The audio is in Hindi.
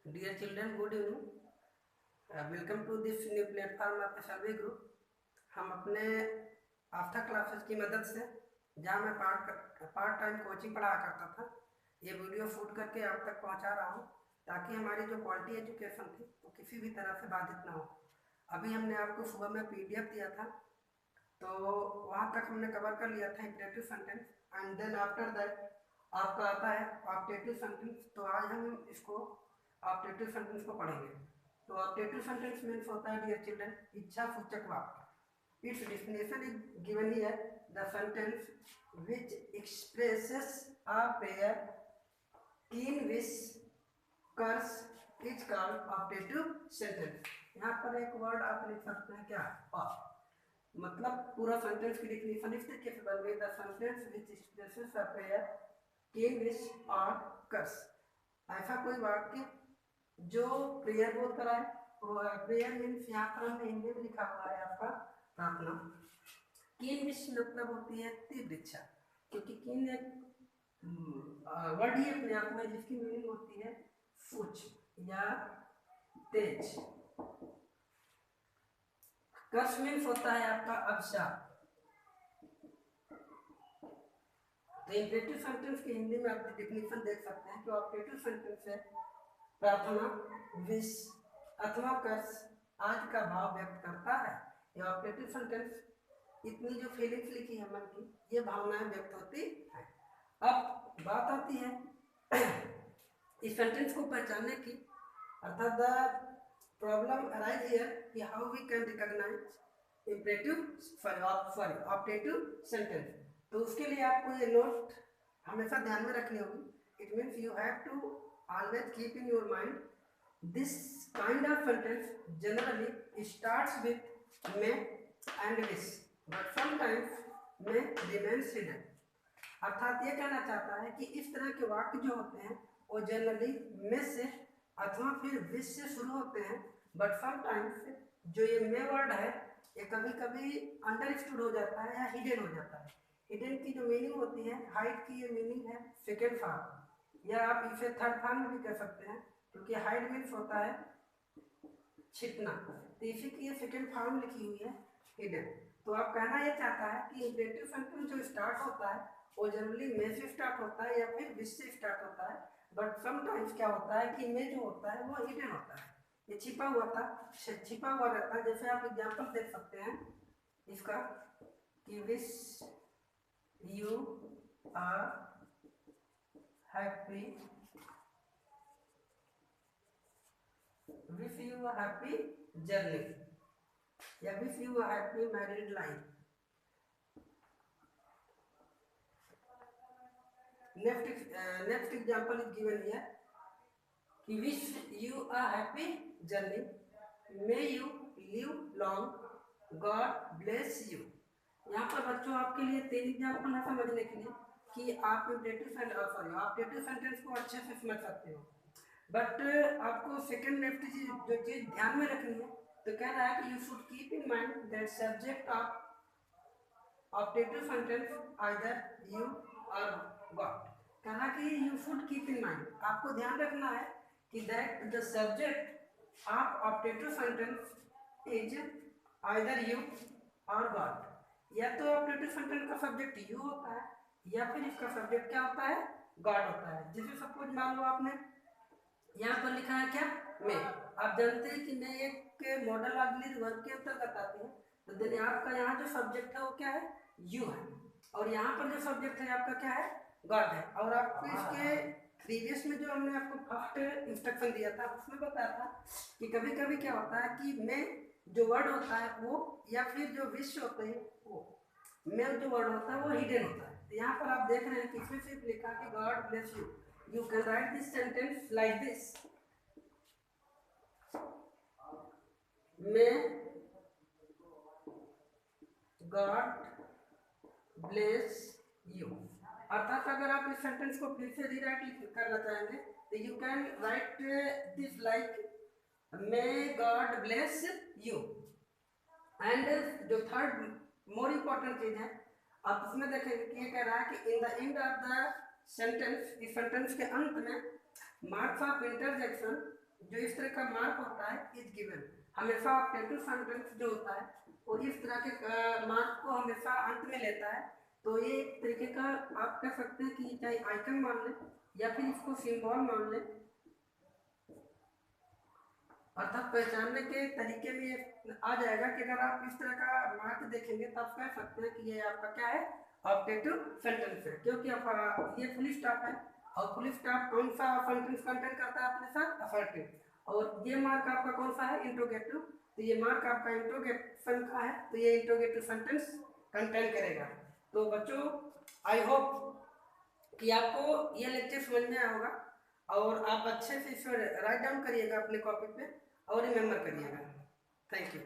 Dear children, good evening. Welcome to this new platform of survey group. हम अपने आफ्टर क्लासेस की मदद से, जहाँ मैं पार्ट टाइम कोचिंग पढ़ाया करता था, ये वीडियो शूट करके आप तक पहुँचा रहा हूँ ताकि हमारी जो क्वालिटी एजुकेशन थी वो किसी भी तरह से बाधित ना हो। अभी हमने आपको सुबह में PDF दिया था, तो वहाँ तक हमने कवर कर लिया था imperative sentence, and then after that आपका आता है ऑब्जेक्टिव सेंटेंस। तो आज हम इसको ऑब्जेक्टिव सेंटेंस को पढ़ेंगे। तो ऑब्जेक्टिव सेंटेंस मीन्स होता है, डियर चिल्ड्रन, इच्छा सूचक वाक्य। Its definition is given here, the sentence which expresses a prayer, keen wish, curse is called objective sentence. यहाँ पर एक वर्ड आप लिख सकते हैं, क्या? और मतलब पूरा सेंटेंस की डेफिनेशन इस तरीके से बन गई, the sentence which expresses a prayer, keen wish और कर्स। ऐसा कोई वाक्य जो प्रेयर बोल कर आए। प्रेयर मीन्स यहाँ पर हमने हिंदी में लिखा हुआ है आपका प्रार्थना। कीन विश मतलब होती है तीव्र इच्छा, क्योंकि कीन एक वर्ड ही अपने आप में जिसकी मीनिंग होती है सूक्ष्म या तेज। कर्स मीन्स होता है आपका अभिशाप। तो इंपरेटिव सेंटेंस की हिंदी में आप डेफिनेशन देख सकते हैं कि ऑब्जेक्टिव सेंटेंस है प्रार्थना, विश अथवा कर्स आदि का भाव व्यक्त करता है। ये ऑब्जेक्टिव सेंटेंस इतनी जो फीलिंग्स लिखी है मन की, ये भावनाएं व्यक्त होती है। अब बात आती है इस सेंटेंस को पहचानने की, अर्थात द प्रॉब्लम अराइज हियर कि how we can recognize imperative objective sentence. तो उसके लिए आपको ये नोट हमेशा ध्यान में रखनी होगी। It means you have to always keep in your mind this kind of sentence generally starts with may and wish, but sometimes may remains hidden। अर्थात ये कहना चाहता है कि इस तरह के वाक्य जो होते हैं वो जनरली मे से अथवा फिर विश से शुरू होते हैं, बट समटाइम्स जो ये मे वर्ड है ये कभी कभी अंडरस्टूड हो जाता है या हिडन हो जाता है। हिडन की जो मीनिंग होती है, हाइड की ये मीनिंग है सेकेंड फॉर्म, या आप इसे थर्ड फॉर्म में भी कह सकते हैं, क्योंकि हाइड मीन्स होता है छिपना। तो इसी की ये सेकेंड फॉर्म लिखी हुई है हिडन। तो आप कहना ये चाहता है कि इंपरेटिव सेंटेंस जो स्टार्ट होता है वो जनरली मे से स्टार्ट होता है या फिर विश से स्टार्ट होता है, बट समटाइम्स क्या होता है कि मे जो होता है वो हिडन होता है, ये छिपा हुआ रहता है। जैसे आप एग्जाम्पल देख सकते हैं इसका कि wish you are happy, wish you a happy journey, या wish you a happy married life. Next example is given here कि wish you a happy journey, may you live long, God bless you. यहाँ पर बच्चों आपके लिए 3 एग्जांपल है समझने के लिए कि आप ऑब्जेक्टिव सेंटेंस को अच्छे से समझ सकते हो। बट आपको सेकेंड नेक्स्ट जो चीज ध्यान में रखनी है, तो कह रहा है कि you should keep in mind that subject of objective sentence either you और गॉड। कहना कि you should keep in mind, आपको ध्यान रखना है कि that the subject of objective sentence is either you और गॉड। या तो ऑब्जेक्टिव सेंटेंस का सब्जेक्ट यू होता है या फिर इसका सब्जेक्ट क्या होता है, गॉड होता है। जैसे सपोज मान लो आपने यहाँ पर लिखा है क्या, मैं। आप जानते हैं कि मैं एक मॉडल ऑग्ज़िलरी वर्ब के अंतर्गत आती है, तो देन आपका यहाँ जो सब्जेक्ट है वो क्या है, यू है, और यहाँ पर जो सब्जेक्ट है आपका क्या है, गॉड है। और आपको इसके प्रीवियस में जो हमने आपको फर्स्ट इंस्ट्रक्शन दिया था उसमें बताया था कि कभी कभी क्या होता है कि मैं जो वर्ड होता है वो, या फिर जो विश होते हैं वो, मैं जो वर्ड होता है वो हिडन होता है। तो यहाँ पर आप देख रहे हैं कि इसमें सिर्फ लिखा कि God bless you. You can write this sentence like this: May God bless you। अर्थात अगर आप इस सेंटेंस को फिर से रीराइट करना चाहेंगे तो you can write this like may God bless you. And जो थर्ड मोर इम्पोर्टेंट चीज है, आप इसमें देखेंगे कि ये कह रहा है कि in the end of the sentence, इस सेंटेंस के अंत में मार्क्स ऑफ इंटरजेक्शन जो इस तरह का मार्क होता है इज गिवन। हमेशा ऑब्जेक्टिव सेंटेंस जो होता है वो इस तरह के मार्क को हमेशा अंत में लेता है। तो ये एक तरीके का आप कह सकते हैं कि चाहे आइकन मान लें या फिर इसको सिंबल मान लें, अर्थात पहचानने के तरीके में ये आ जाएगा कि अगर आप इस तरह का मार्क देखेंगे तो आप कह सकते हैं कि ये आपका क्या है, ऑब्जेक्टिव सेंटेंस है, क्योंकि ये फुल स्टॉप है और फुल स्टॉप कौन सा सेंटेंस कंटेन करता है अपने साथ, असर्टिव, और ये मार्क आपका कौन सा है, इंट्रोगेटिव, तो ये मार्क आपका इंट्रोगेशन का है, तो ये इंट्रोगेटिव सेंटेंस कंटेन करेगा। तो बच्चों आई होप कि आपको ये लेक्चर समझ में आया होगा और आप अच्छे से इसे राइट डाउन करिएगा अपने कॉपी पे और रिमेम्बर करिएगा। Thank you.